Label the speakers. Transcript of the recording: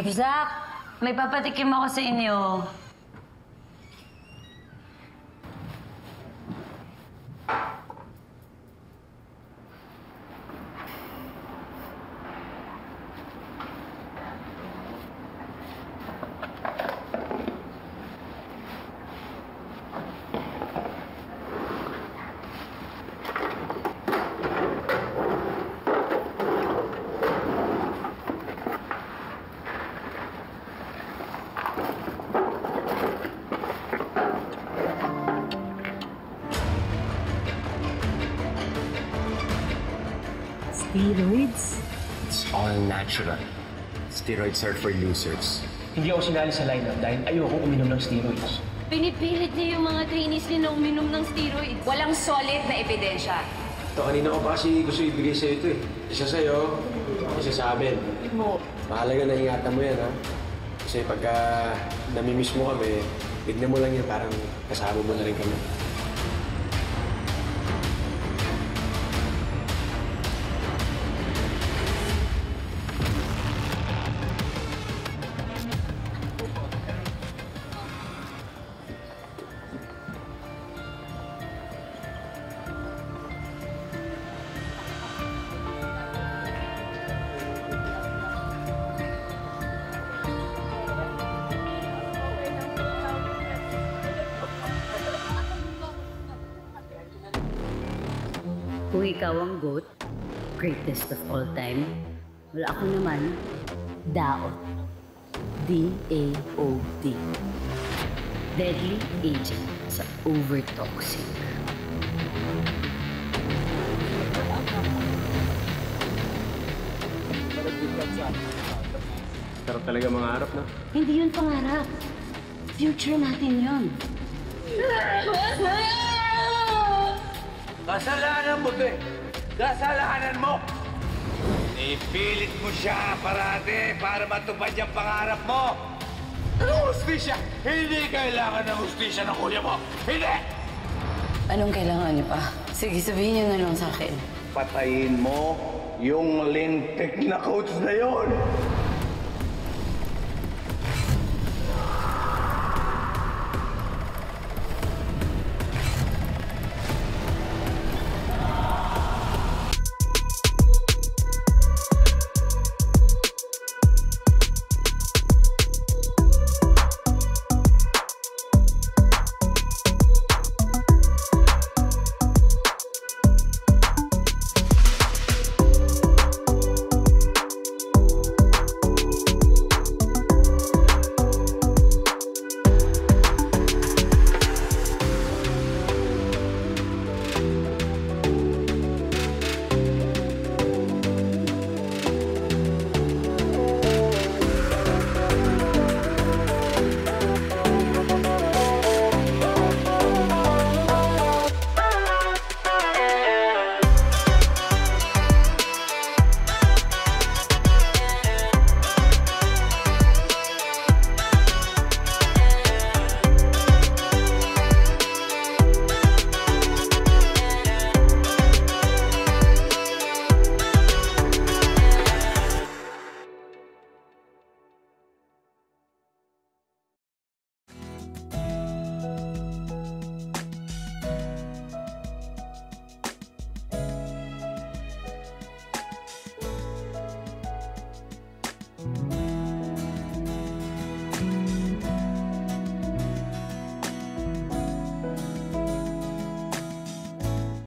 Speaker 1: Zach, may papatikim ako sa inyo.
Speaker 2: Steroids?
Speaker 3: It's all natural. Steroids are for losers.
Speaker 4: Hindi ako sinali sa lineup dahil ayoko uminom ng steroids.
Speaker 1: Pinipilit niya yung mga trainees niya na uminom ng steroids.
Speaker 5: Walang solid na ebidensya.
Speaker 6: Ito, kanina ko pa kasi gusto ibigay sa'yo ito eh. Isa sa'yo, isa sa amin. Mahalaga na ingatan mo yan, ha? Kasi pagka namimiss mo kami, tignan mo lang yan, parang kasama mo na rin kami.
Speaker 1: Kung ikaw ang GOAT, greatest of all time, wala ako naman, DAOT. D-A-O-T. Deadly agent sa overtoxic.
Speaker 6: Sarap talaga mga harap, no?
Speaker 1: Hindi yun pangarap. Future natin yun.
Speaker 7: Kasalanan mo to eh. Kasalanan mo. Ipilit mo siya parate para matupad yung pangarap mo. Anong hustisya? Hindi kailangan ng hustisya ng kuya mo. Hindi!
Speaker 5: Anong kailangan niyo pa? Sige, sabihin niyo na lang sa akin.
Speaker 7: Patayin mo yung lintik na coach na yon.